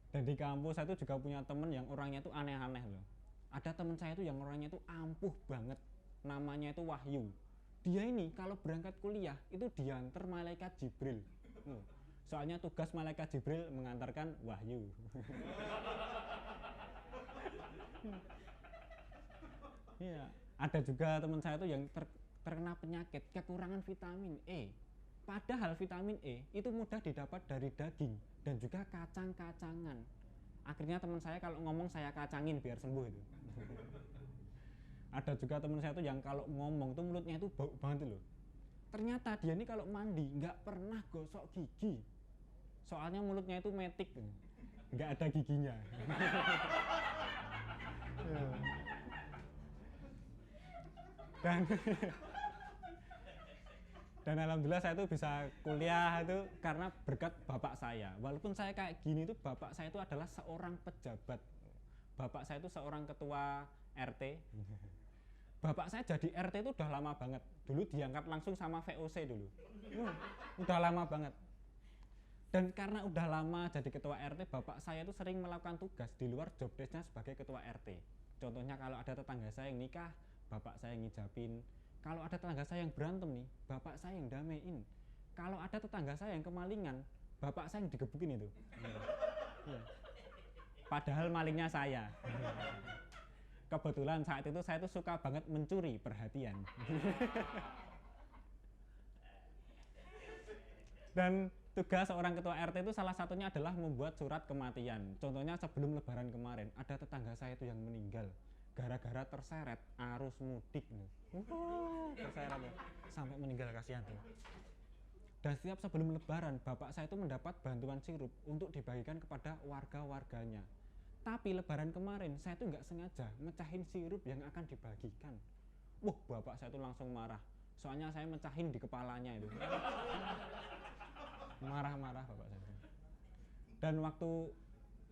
Dan di kampus saya itu juga punya temen yang orangnya itu aneh-aneh loh. Ada temen saya itu yang orangnya itu ampuh banget. Namanya itu Wahyu. Dia ini kalau berangkat kuliah itu diantar malaikat Jibril. Soalnya tugas malaikat Jibril mengantarkan Wahyu. Iya, ada juga teman saya tuh yang terkena penyakit kekurangan vitamin E. Padahal vitamin E itu mudah didapat dari daging dan juga kacang-kacangan. Akhirnya teman saya kalau ngomong saya kacangin biar sembuh itu. Ada juga teman saya tuh yang kalau ngomong tuh mulutnya itu bau banget loh. Ternyata dia ini kalau mandi nggak pernah gosok gigi. Soalnya mulutnya itu metik, nggak ada giginya. Dan alhamdulillah saya tuh bisa kuliah itu karena berkat bapak saya. Walaupun saya kayak gini tuh bapak saya itu adalah seorang pejabat. Bapak saya itu seorang ketua RT. Bapak saya jadi RT itu udah lama banget. Dulu diangkat langsung sama VOC dulu. Udah lama banget. Dan karena udah lama jadi ketua RT, bapak saya itu sering melakukan tugas di luar job desk-nya sebagai ketua RT. Contohnya kalau ada tetangga saya yang nikah, bapak saya yang ngijabin. Kalau ada tetangga saya yang berantem nih, bapak saya yang damein. Kalau ada tetangga saya yang kemalingan, bapak saya yang digebukin itu. Padahal malingnya saya. Kebetulan saat itu saya tuh suka banget mencuri perhatian. Dan tugas seorang ketua RT itu salah satunya adalah membuat surat kematian. Contohnya sebelum lebaran kemarin, ada tetangga saya itu yang meninggal gara-gara terseret arus mudik. Terseret ya, sampai meninggal, kasihan tuh. Dan setiap sebelum lebaran, bapak saya itu mendapat bantuan sirup untuk dibagikan kepada warga-warganya. Tapi lebaran kemarin, saya tuh nggak sengaja mecahin sirup yang akan dibagikan. Wah, bapak saya tuh langsung marah. Soalnya saya mecahin di kepalanya itu. Marah-marah bapak saya. Dan waktu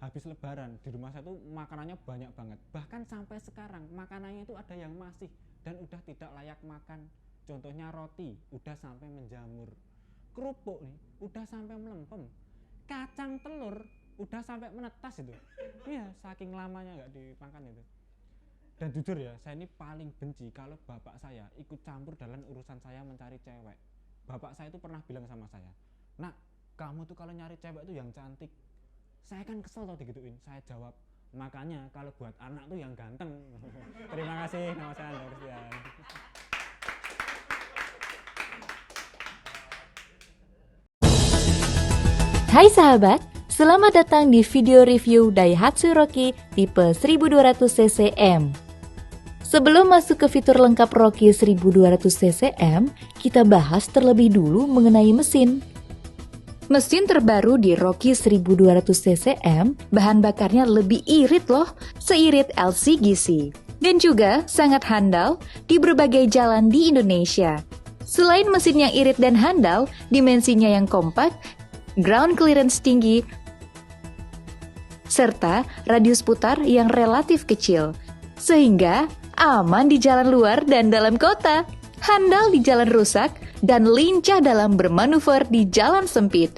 habis lebaran di rumah saya tuh makanannya banyak banget. Bahkan sampai sekarang makanannya itu ada yang masih dan udah tidak layak makan. Contohnya roti udah sampai menjamur. Kerupuk nih udah sampai melempem. kacang telur udah sampai menetas itu. Iya, saking lamanya nggak dimakan itu. Dan jujur ya, saya ini paling benci kalau bapak saya ikut campur dalam urusan saya mencari cewek. Bapak saya itu pernah bilang sama saya, "Nak, kamu tuh kalau nyari cewek tuh yang cantik." Saya kan kesel tau digituin. Saya jawab, "Makanya kalau buat anak tuh yang ganteng." Terima kasih, nama saya Andra Christian. Hai sahabat, selamat datang di video review Daihatsu Rocky tipe 1200cc-M. Sebelum masuk ke fitur lengkap Rocky 1200cc-M, kita bahas terlebih dulu mengenai mesin. Mesin terbaru di Rocky 1200cc-M, bahan bakarnya lebih irit loh, seirit LCGC. Dan juga sangat handal di berbagai jalan di Indonesia. Selain mesin yang irit dan handal, dimensinya yang kompak, ground clearance tinggi, serta radius putar yang relatif kecil, sehingga aman di jalan luar dan dalam kota, handal di jalan rusak, dan lincah dalam bermanuver di jalan sempit.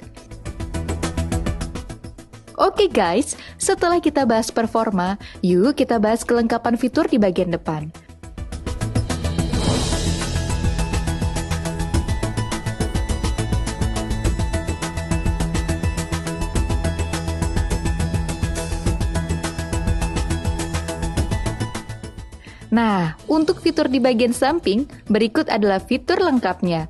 Oke guys, setelah kita bahas performa, yuk kita bahas kelengkapan fitur di bagian depan. Nah, untuk fitur di bagian samping, berikut adalah fitur lengkapnya.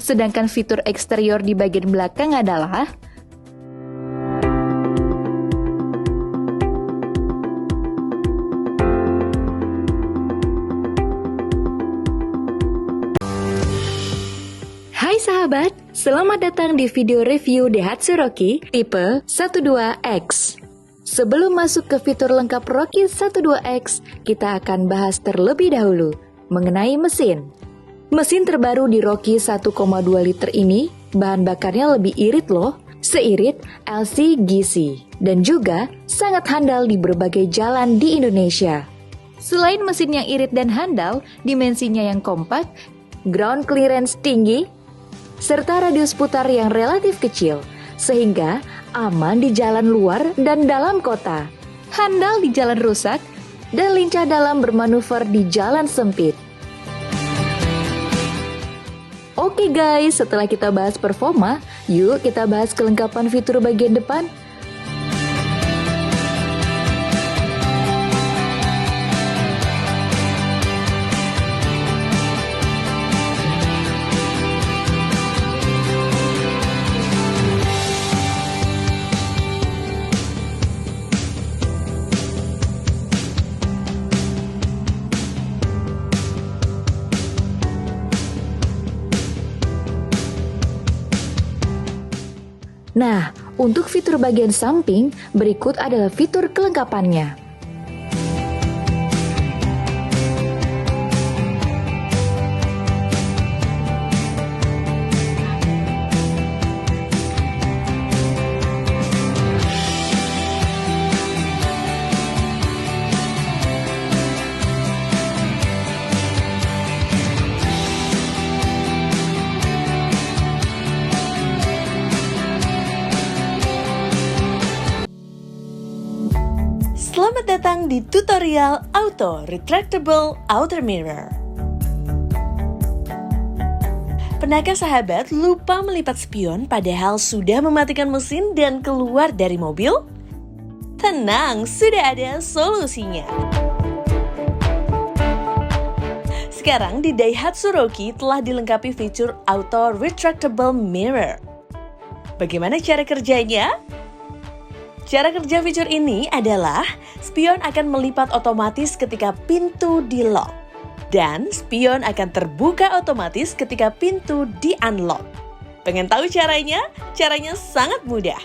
Sedangkan fitur eksterior di bagian belakang adalah Hai sahabat, selamat datang di video review Daihatsu Rocky tipe 12X. Sebelum masuk ke fitur lengkap Rocky 12X, kita akan bahas terlebih dahulu mengenai mesin. Mesin terbaru di Rocky 1,2 liter ini, bahan bakarnya lebih irit loh, seirit LCGC, dan juga sangat handal di berbagai jalan di Indonesia. Selain mesin yang irit dan handal, dimensinya yang kompak, ground clearance tinggi, serta radius putar yang relatif kecil, sehingga aman di jalan luar dan dalam kota, handal di jalan rusak, dan lincah dalam bermanuver di jalan sempit. Oke guys, setelah kita bahas performa, yuk kita bahas kelengkapan fitur bagian depan. Nah, untuk fitur bagian samping, berikut adalah fitur kelengkapannya. Selamat datang di tutorial Auto Retractable Outer Mirror. Pernahkah sahabat lupa melipat spion padahal sudah mematikan mesin dan keluar dari mobil? Tenang, sudah ada solusinya. Sekarang di Daihatsu Rocky telah dilengkapi fitur Auto Retractable Mirror. Bagaimana cara kerjanya? Cara kerja fitur ini adalah spion akan melipat otomatis ketika pintu di-lock dan spion akan terbuka otomatis ketika pintu di-unlock. Pengen tahu caranya? Caranya sangat mudah.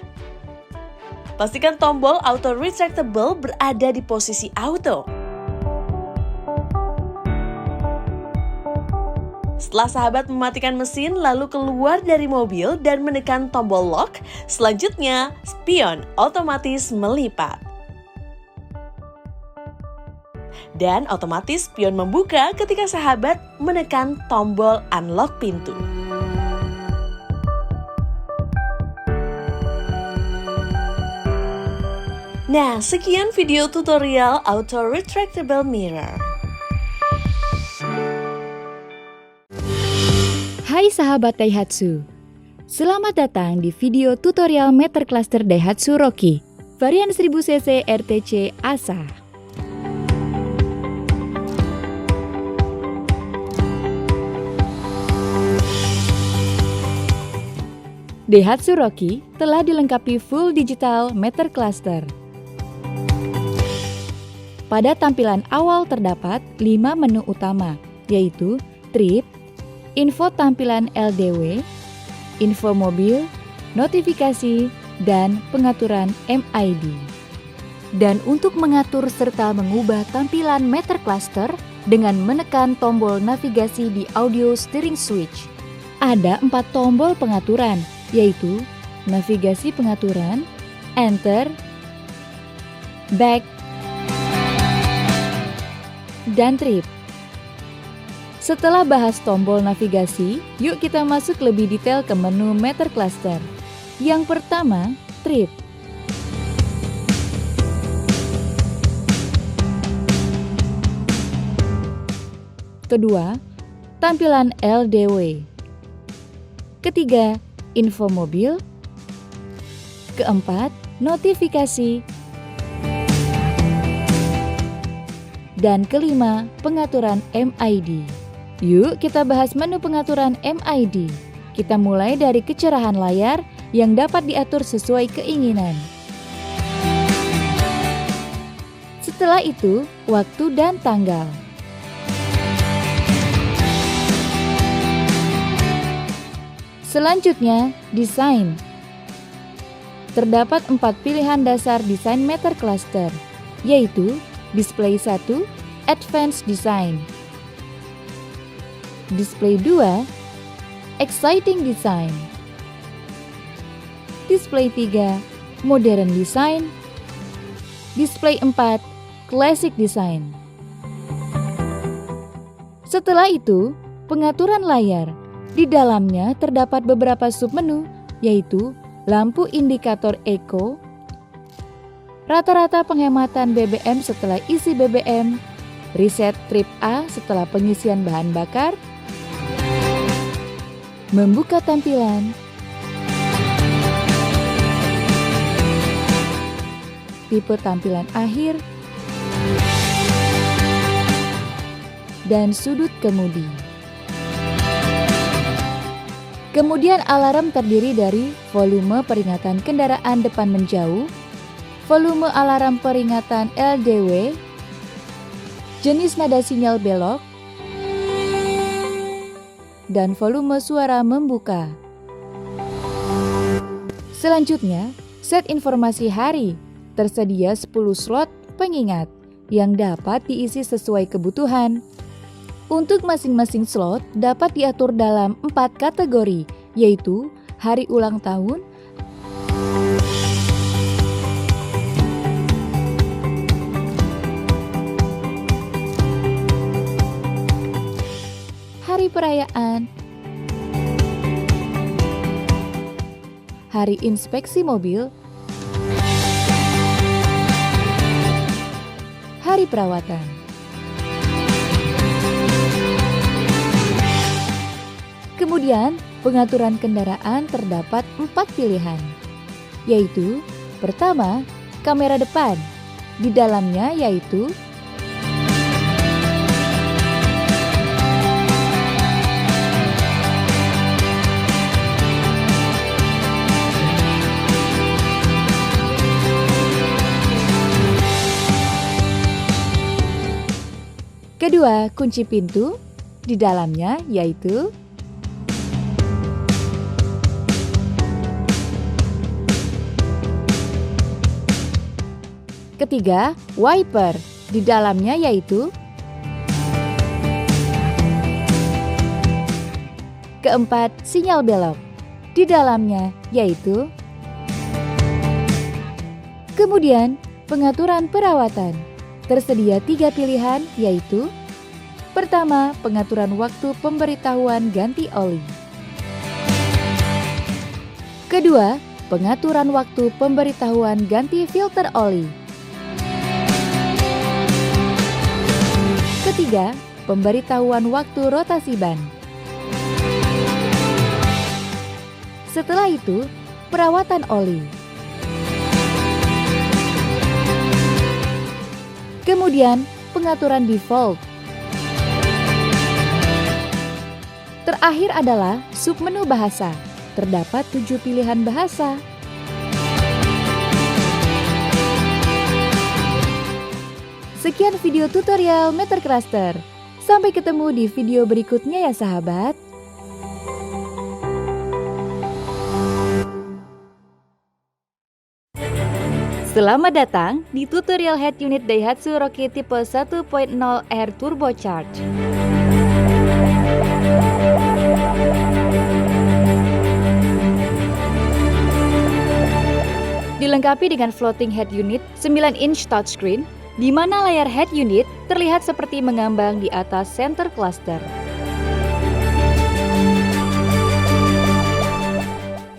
Pastikan tombol auto retractable berada di posisi auto. Setelah sahabat mematikan mesin, lalu keluar dari mobil dan menekan tombol lock, selanjutnya spion otomatis melipat. Dan otomatis spion membuka ketika sahabat menekan tombol unlock pintu. Nah, sekian video tutorial auto retractable mirror. Hai sahabat Daihatsu, selamat datang di video tutorial meter cluster Daihatsu Rocky varian 1000cc RTC ASA. Daihatsu Rocky telah dilengkapi full digital meter cluster. Pada tampilan awal terdapat 5 menu utama, yaitu trip, info tampilan LDW, info mobil, notifikasi, dan pengaturan MID. Dan untuk mengatur serta mengubah tampilan meter cluster dengan menekan tombol navigasi di audio steering switch, ada 4 tombol pengaturan, yaitu navigasi pengaturan, enter, back, dan trip. Setelah bahas tombol navigasi, yuk kita masuk lebih detail ke menu meter cluster. Yang pertama, trip. Kedua, tampilan LDW. Ketiga, info mobil. Keempat, notifikasi. Dan kelima, pengaturan MID. Yuk kita bahas menu pengaturan MID. Kita mulai dari kecerahan layar yang dapat diatur sesuai keinginan. Setelah itu, waktu dan tanggal. Selanjutnya, desain. Terdapat 4 pilihan dasar desain meter cluster, yaitu display 1, advanced design. Display 2, exciting design. Display 3, modern design. Display 4, classic design. Setelah itu, pengaturan layar. Di dalamnya terdapat beberapa submenu, yaitu lampu indikator eco, rata-rata penghematan BBM setelah isi BBM, reset trip A setelah pengisian bahan bakar, membuka tampilan, tipe tampilan akhir, dan sudut kemudi. Kemudian alarm terdiri dari volume peringatan kendaraan depan menjauh, volume alarm peringatan LDW, jenis nada sinyal belok, dan volume suara membuka. Selanjutnya, set informasi hari. Tersedia 10 slot pengingat yang dapat diisi sesuai kebutuhan. Untuk masing-masing slot dapat diatur dalam 4 kategori, yaitu hari ulang tahun, hari perayaan, hari inspeksi mobil, hari perawatan. Kemudian, pengaturan kendaraan terdapat 4 pilihan, yaitu pertama, kamera depan. Di dalamnya yaitu kedua, kunci pintu. Di dalamnya yaitu Ketiga, wiper. Di dalamnya yaitu keempat, sinyal belok. Di dalamnya yaitu kemudian, pengaturan perawatan. Tersedia 3 pilihan yaitu pertama, pengaturan waktu pemberitahuan ganti oli. Kedua, pengaturan waktu pemberitahuan ganti filter oli. Ketiga, pemberitahuan waktu rotasi ban. Setelah itu, perawatan oli. Kemudian, pengaturan default. Terakhir adalah submenu bahasa. Terdapat 7 pilihan bahasa. Sekian video tutorial MeterCluster. Sampai ketemu di video berikutnya ya sahabat. Selamat datang di tutorial head unit Daihatsu Rocky tipe 1.0 Air Turbocharged. Dilengkapi dengan floating head unit 9-inch touchscreen, di mana layar head unit terlihat seperti mengambang di atas center cluster.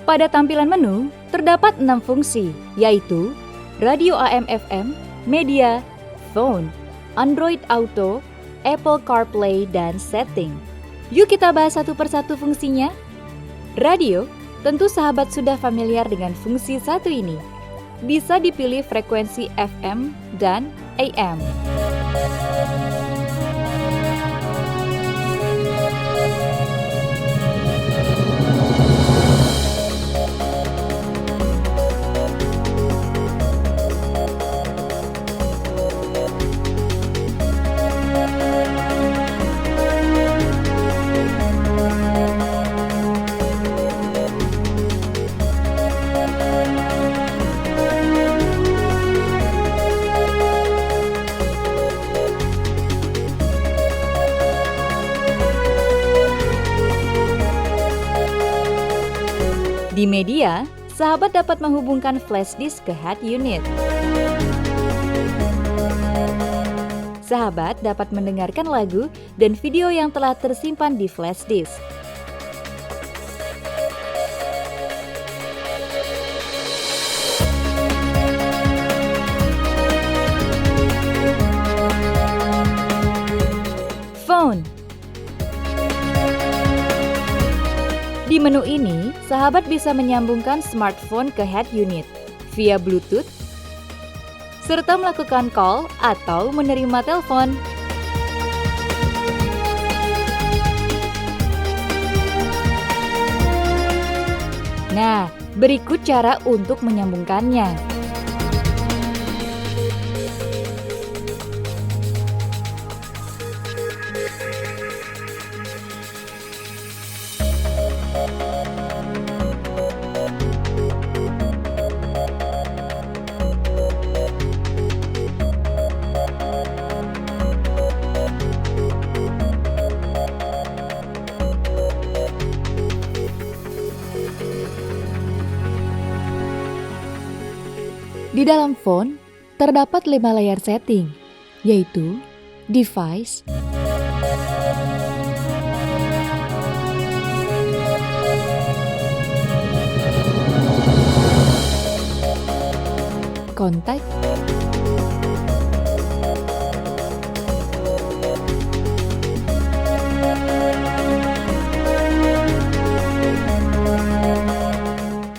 Pada tampilan menu, terdapat 6 fungsi, yaitu radio AM/FM, media, phone, Android Auto, Apple CarPlay, dan setting. Yuk kita bahas satu persatu fungsinya. Radio, tentu sahabat sudah familiar dengan fungsi satu ini. Bisa dipilih frekuensi FM dan AM. Di media, sahabat dapat menghubungkan flash disk ke head unit. Sahabat dapat mendengarkan lagu dan video yang telah tersimpan di flash disk. Phone. Di menu ini, sahabat bisa menyambungkan smartphone ke head unit via Bluetooth, serta melakukan call atau menerima telepon. Nah, berikut cara untuk menyambungkannya. Di dalam phone, terdapat 5 layar setting, yaitu device, kontak,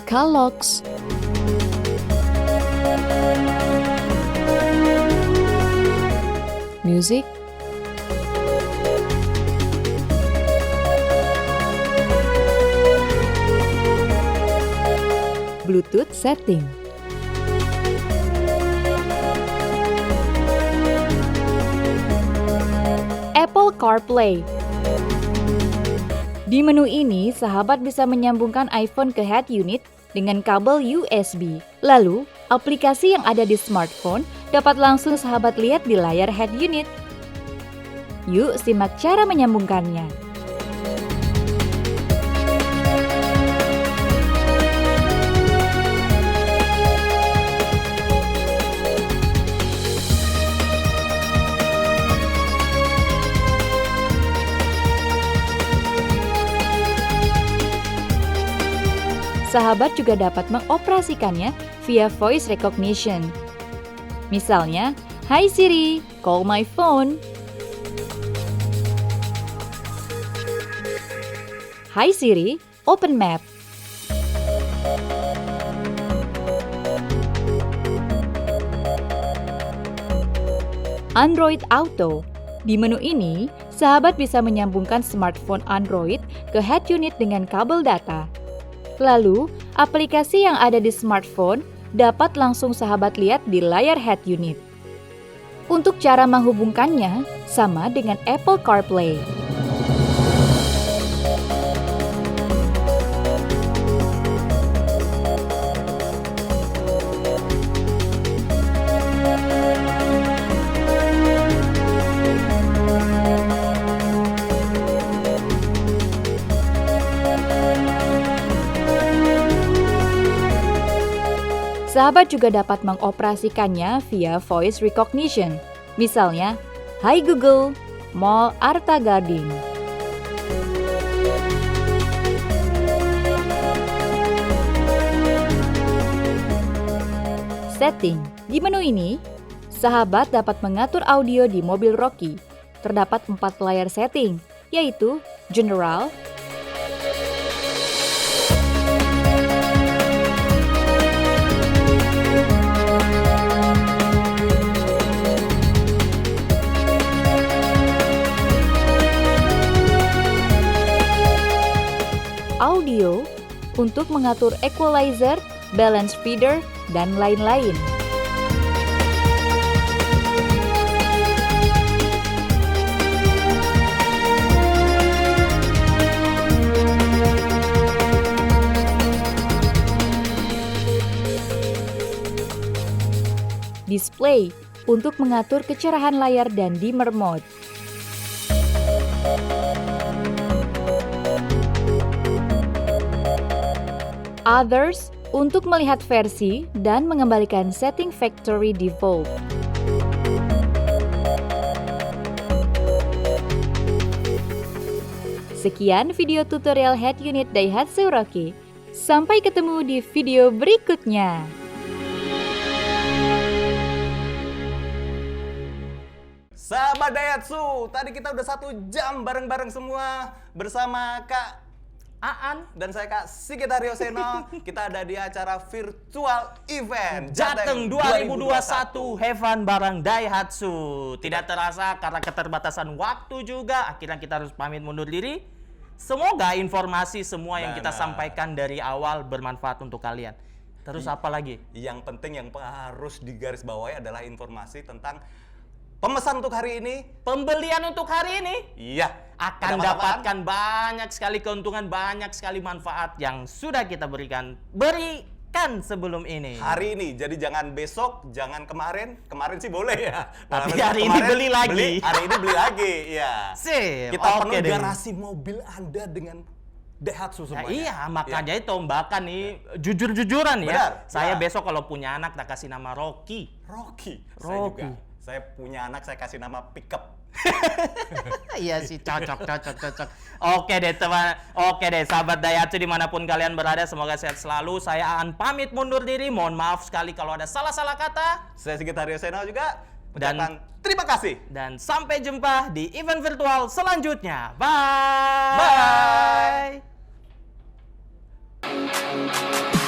call logs, music, Bluetooth setting. Apple CarPlay. Di menu ini, sahabat bisa menyambungkan iPhone ke head unit dengan kabel USB. Lalu, aplikasi yang ada di smartphone dapat langsung sahabat lihat di layar head unit. Yuk simak cara menyambungkannya. Sahabat juga dapat mengoperasikannya via voice recognition. Misalnya, "Hi Siri, call my phone." "Hi Siri, open map." Android Auto. Di menu ini, sahabat bisa menyambungkan smartphone Android ke head unit dengan kabel data. Lalu, aplikasi yang ada di smartphone dapat langsung sahabat lihat di layar head unit. Untuk cara menghubungkannya, sama dengan Apple CarPlay. Sahabat juga dapat mengoperasikannya via voice recognition. Misalnya, "Hai Google, Mall Arta Gading." Setting. Di menu ini, sahabat dapat mengatur audio di mobil Rocky. Terdapat 4 layar setting, yaitu General, Audio untuk mengatur equalizer, balance feeder, dan lain-lain. Display untuk mengatur kecerahan layar dan dimmer mode. Others untuk melihat versi dan mengembalikan setting factory default. Sekian video tutorial head unit Daihatsu Rocky. Sampai ketemu di video berikutnya. Sahabat Daihatsu, tadi kita udah 1 jam bareng-bareng semua bersama Kak Aan dan saya Kak Sigit Haryoseno. Kita ada di acara virtual event Jateng 2021 Heaven bareng Daihatsu. Tidak terasa karena keterbatasan waktu juga, akhirnya kita harus pamit mundur diri. Semoga informasi semua yang kita sampaikan dari awal bermanfaat untuk kalian. Terus apa lagi? Yang penting yang harus digarisbawahi adalah informasi tentang pemesan untuk hari ini, pembelian untuk hari ini. Iya, akan dapatkan banyak sekali keuntungan, banyak sekali manfaat yang sudah kita berikan sebelum ini. Hari ini, jadi jangan besok, jangan kemarin. Kemarin sih boleh ya. Tapi hari ini beli lagi. Hari ini beli lagi, ya. Sip. Kita penuh garasi mobil Anda dengan Daihatsu semuanya. Nah, iya, makanya itu Mbak nih jujur-jujuran ya. Benar, saya ya. besok kalau punya anak tak kasih nama Rocky. Rocky. Rocky. Saya juga. Saya punya anak, saya kasih nama Pickup. Iya sih, cocok. Oke deh teman, oke deh sahabat Daihatsu dimanapun kalian berada, semoga sehat selalu. Saya akan pamit mundur diri, mohon maaf sekali kalau ada salah-salah kata. Saya Sigit Haryoseno juga. Dan terima kasih. Dan sampai jumpa di event virtual selanjutnya. Bye. Bye.